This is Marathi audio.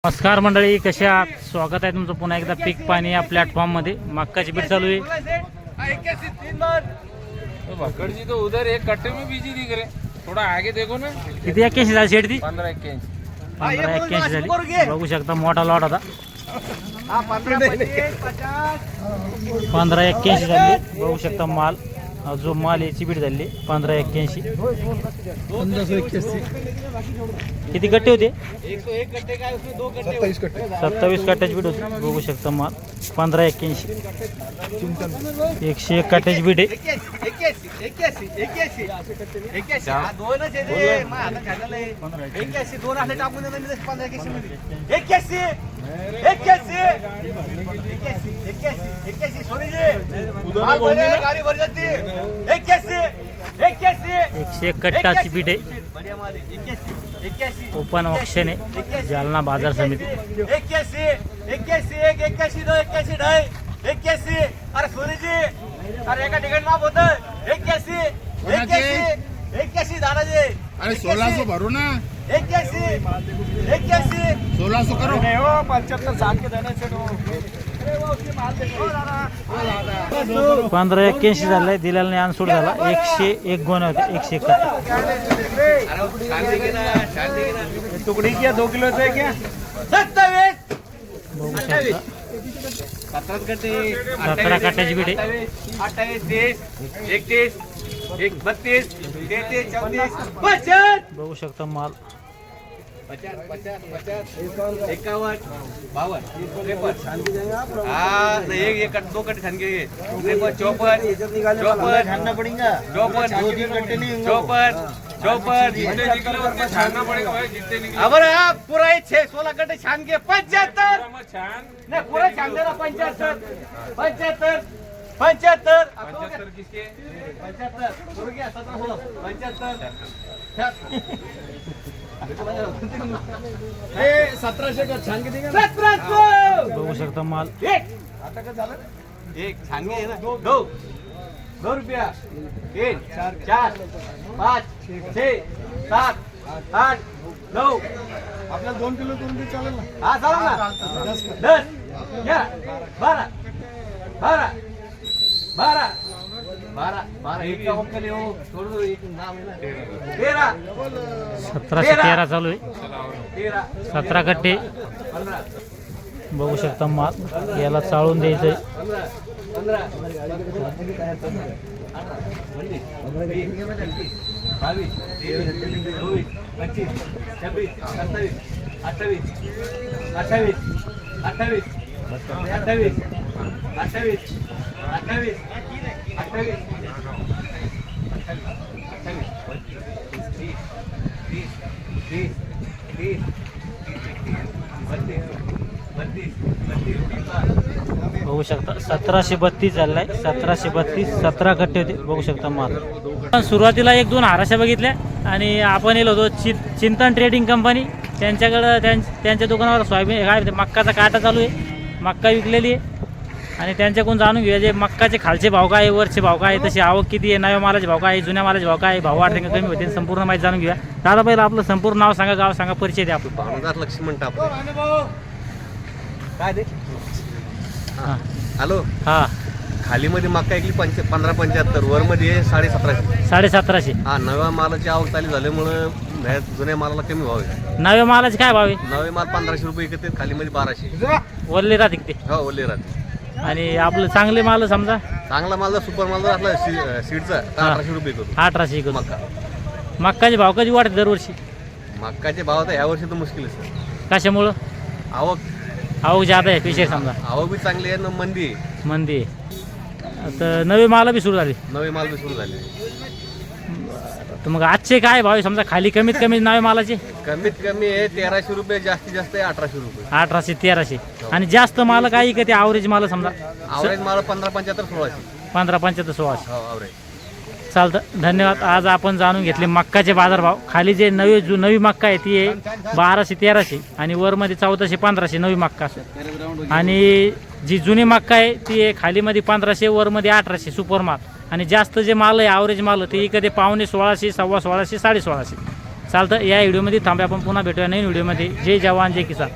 नमस्कार मंडळी, कसे आहात? स्वागत आहे तुमचं पुन्हा एकदा पीक पाणी या प्लॅटफॉर्ममध्ये. मक्काची बीट चालू आहे. पकड़ तो उधर एक कट्टे में बीजी दिख रहे, थोड़ा आगे देखो ना. किती 81 झाली शेड ती? 15-81. 15-81 झाली. बघू शकता मोठा लॉट होता. 15-81 झाली. बघू शकता माल जो माल याची बीट झाली 15-81. 1581. किती गट्टे होते? 101 गट्टे का उसमें 2 गट्टे 27 गट्टे 27 कट्ट्याची बीट होती. बघू शकता माल 15-81. 101 कट्ट्याची बीट आहे. 101 कट्ट्याची बीट आहे. ओपन ऑक्शन आहे जालना बाजार समिती. 81. अरे सोनीजी, अरे एका ठिकाणी नाव होतं 81 दादाजी. अरे 1600 भरो ना. 81 1600 करो. 75 साठ के देना चलो. 15-81 झालंय. दिलेला नाही, अनसूट झाला. 101 गोणे होते. 101 कट्टे. टुकड़ी क्या 2 किलो से क्या 27. बघू शकता 17 गट्टे 17 कट्ट्याची बीट आहे. 28 30 31 32 33 34 50. बघू शकता माल 50 51 52 हाँ एक 2 कट्टे छान के 54 छानना पड़ेगा 54 जितने निकले उतने छानना पड़ेगा भाई, जितने निकले. अब आप पूरा 16 कट्टे छान के 75 मग छान. नहीं पूरा छान देना 75 75 किसके? 75 शुरू किया 17 75 1700 का छान के देगा 1700. बघू शकता माल एक आता का झालं एक छान घे ना 2 रुपया 3 4 5 6 7 8 9 आपल्याला 2 किलो करून दे चालेल ना. हा चालेल ना 10 11 12 एक का होम ले हो छोड़ दो. एक नाम है ना 13 1713 चालू आहे. 13 17 कट्टे. 15 बघू शकता माल याला चाळून द्यायचंय. 15 22 23 25 26 27 28 28 28 28 28 28 बघू शकता 1732 झालाय. 1732 17 कट्टे होते. बघू शकता माल. सुरुवातीला 1-2 हाराशा बघितल्या आणि आपण येलो होतो चिंतन ट्रेडिंग कंपनी त्यांच्याकडं. त्यांच्या दुकानावर सोयाबीन काय मक्काचा काटा चालू आहे. मक्का विकलेली आहे आणि त्यांच्याकडून जाणून घेऊया जे मक्काचे खालचे भाव काय आहे, वरचे भाव काय आहे, तशी आवक किती आहे, नव्या मालाचे भाव काय आहे, जुन्या मालाचे भाव काय आहे, भाव वाढते का कमी होते, संपूर्ण माहिती जाणून घेऊया. दादा पहिलं आपलं संपूर्ण नाव सांगा, गाव सांगा, परिचय द्या आपलं. भानुदास लक्ष्मण टाप. काय दे हां हॅलो. हां खाली मध्ये मक्का ऐकली 1575. वर मध्ये 1750. 1750. हा नव्या मालाची आवक चालू झाल्यामुळं जुन्या मालाला कमी भाव आहे. नव्या मालाचे काय भाव आहे? नवे माल 1500 रुपये विकते, खाली मध्ये 1200. वल्ले राहते ते. हो ओले राहते. आणि आपलं चांगले माल समजा चांगला माल जर सुपर माल जर असला सीडचा तर 1800 रुपये करू 1800 करून. मक्का. मक्काचे भाव कधी वाढते दरवर्षी? मक्काचे भाव तर ह्या वर्षी तर मुश्किल आहे सर. कशामुळं? आवक जादा आहे विषय समजा. आवक बी चांगली आहे ना मंदी आहे. मंदी आहे. आता नवे माल बी सुरू झाले. नवे माल बी सुरू झाले. तर मग आजचे काय भाव आहे समजा खाली कमीत कमी नवे मालाचे? कमीत कमी आहे 1300 रुपये, जास्तीत जास्त आहे 1800 रुपये. 1800 1300. आणि जास्त माल काय का ते ॲव्हरेज माल समजा आवरेज माल 1575 1600. 1575 1600. हो आवरेज. चालतं, धन्यवाद. आज आपण जाणून घेतले मक्काचे बाजारभाव. खाली जे नवी मक्का आहे ती आहे 1200 1300 आणि वरमध्ये 1400 1500 नवी मक्का. आणि जी जुनी मक्का आहे ती आहे खालीमध्ये 1500 वरमध्ये 1800 सुपर माल. आणि जास्त जे माल आहे ॲव्हरेज माल ते कधी पावणे 1600 सव्वा 1600 1650. चालतं, या व्हिडिओमध्ये थांबे. आपण पुन्हा भेटूया नवीन व्हिडिओमध्ये. जय जवान जय किसान.